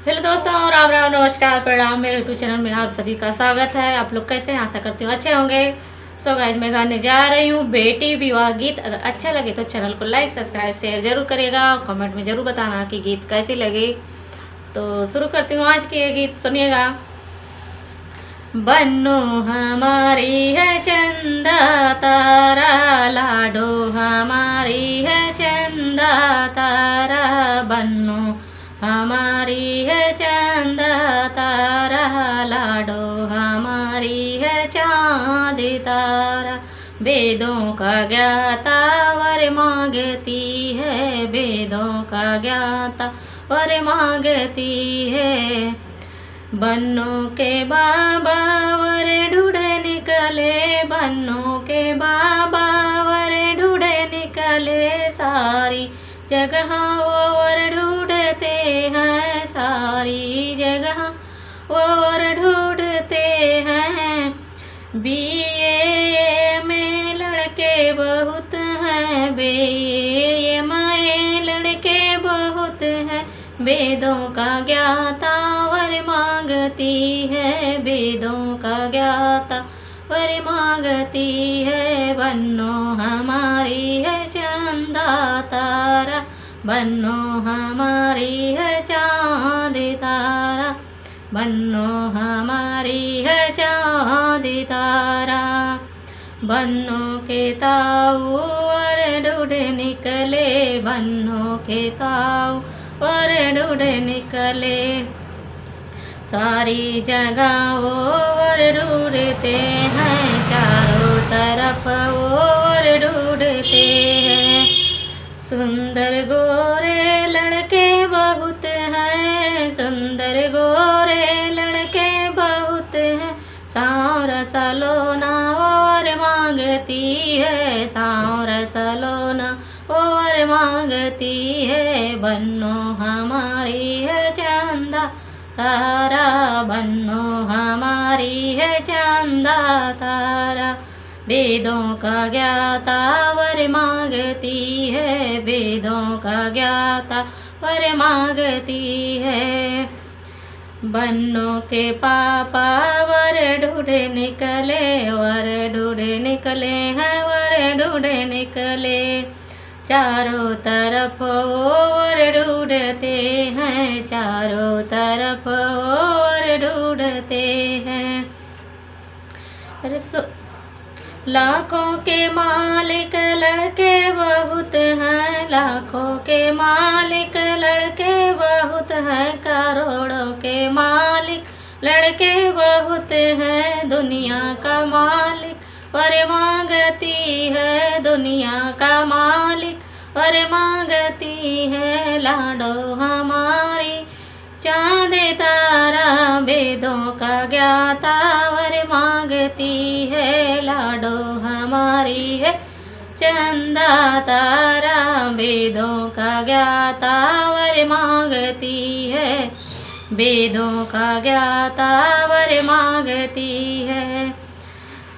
Hello दोस्तों, राम राम, नमस्कार, प्रणाम। मेरे यूट्यूब चैनल में आप सभी का स्वागत है। आप लोग कैसे हैं? आशा करती हूँ अच्छे होंगे। सो गाइस, मैं गाने जा रही हूँ बेटी विवाह गीत। अगर अच्छा लगे तो चैनल को लाइक सब्सक्राइब शेयर जरूर करिएगा। कमेंट में जरूर बताना कि गीत कैसी लगी। तो शुरू करती हूँ आज की ये गीत, सुनिएगा। बन्नो हमारी है चंदा तारा, लाडो हमारी है चंदा तारा, बन्नो हमारी है चंदा तारा, लाडो हमारी है चांद तारा। वेदों का ज्ञाता वर मांगती है, वेदों का ज्ञाता वर मांगती है। बन्नो के बाबा वर ढूंढे निकले, बन्नो के बाबा वर ढूंढे निकले, सारी जगह वो वर ढूंढते हैं, सारी जगह वो वर ढूंढते हैं। बीए में लड़के बहुत हैं, बीए में लड़के बहुत हैं, वेदों का ज्ञाता वर मांगती है, वेदों का ज्ञाता वर मांगती है। बन्नो हमारी है चंदा तारा, बन्नो हमारी है चांद तारा, बन्नो हमारी है चांद तारा। बन्नो के ताऊ वर ढूंढे निकले, बन्नो के ताऊ वर ढूंढे निकले, सारी जगह वो वर ढूंढते हैं, चारों तरफ वो वर ढूंढते हैं। सुंदर गोरे लड़के बहुत हैं, सुंदर गोरे लड़के बहुत हैं, सांवरा सलोना और मांगती है, सांवरा सलोना और मांगती है। बन्नो हमारी है चंदा तारा, बन्नो हमारी है चंदा तारा, वेदों का ज्ञाता वर मांगती है, वेदों का ज्ञाता वर मांगती है। बन्नो के पापा वर ढूंढे निकले, वर ढूंढे निकले हैं, वर ढूंढे निकले, चारों तरफ और ढूंढते हैं, चारों तरफ और ढूंढते हैं। लाखों के मालिक लड़के बहुत हैं, लाखों के मालिक लड़के बहुत हैं, करोड़ों के मालिक लड़के बहुत हैं, दुनिया का मालिक वर मांगती है, दुनिया का मालिक वर मांगती है। लाडो हमारी चांद तारा, वेदों का ज्ञाता वर मांगती है, लाडो हमारी है चंदा तारा, वेदों का ज्ञाता वर मांगती है, वेदों का ज्ञाता वर मांगती है।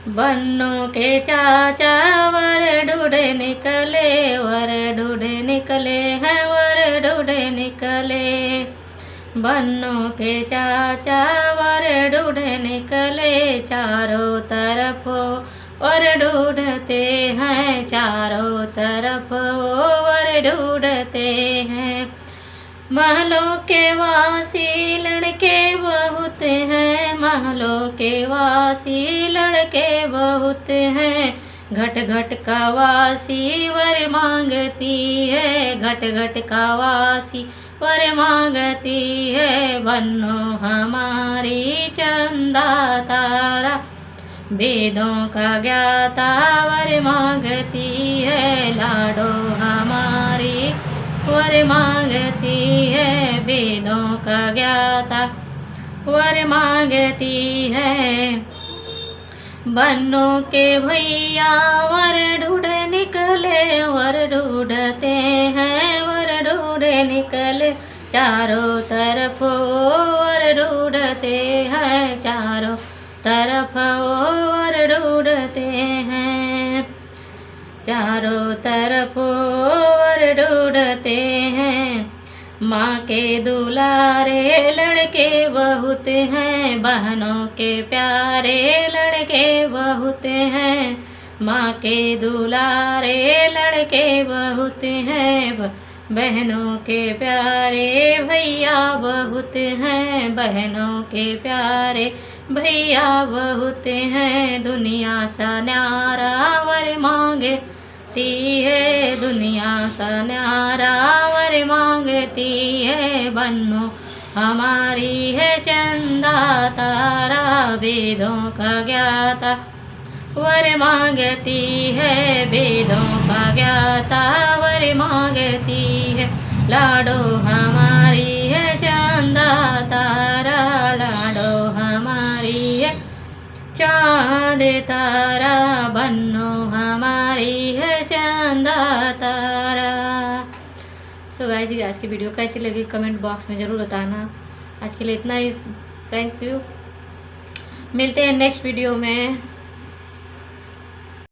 बन्नो के चाचा वर ढूंढे निकले, वर ढूंढे निकले हैं, वर ढूंढे निकले, बन्नो के चाचा वर ढूंढे निकले, चारों तरफ वर ढूंढते हैं, चारों तरफ वर ढूंढते हैं। महलों के वासी लड़के बहुत हैं, महलों के वासी लड़के बहुत हैं, घट घट का वासी वर मांगती है, घट घट का वासी वर मांगती है। बन्नो हमारी चंदा तारा, वेदों का ज्ञाता वर मांगती है, लाडो हमारी वर मांगती है, वेदों का ज्ञाता वर मांगती है। बन्नो के भैया वर ढूंढे निकले, वर ढूंढते हैं, वर ढूंढे निकले, चारों तरफ वर ढूंढते हैं, चारों तरफ वर ढूंढते हैं, चारों तरफ वर ढूंढते हैं। माँ के दुलारे लड़के बहुत हैं, बहनों के प्यारे लड़के बहुत हैं। माँ के दुलारे लड़के बहुत हैं, बहनों के प्यारे भैया बहुत हैं। बहनों के प्यारे भैया बहुत हैं। दुनिया सा न्यारा वर मांगती है, दुनिया सा न्यारा वर मांगती है। बन्नो हमारी है चंदा तारा, वेदों का ज्ञाता वर मांगती है। वेदों का ज्ञाता वर मांगती है। लाडो हमारी है चंदा तारा, लाडो हमारी है चांद तारा। बन्नो हमारी है चंदा तारा। सो गाइस जी, आज की वीडियो कैसी लगी कमेंट बॉक्स में ज़रूर बताना। आज के लिए इतना ही, थैंक यू। मिलते हैं नेक्स्ट वीडियो में।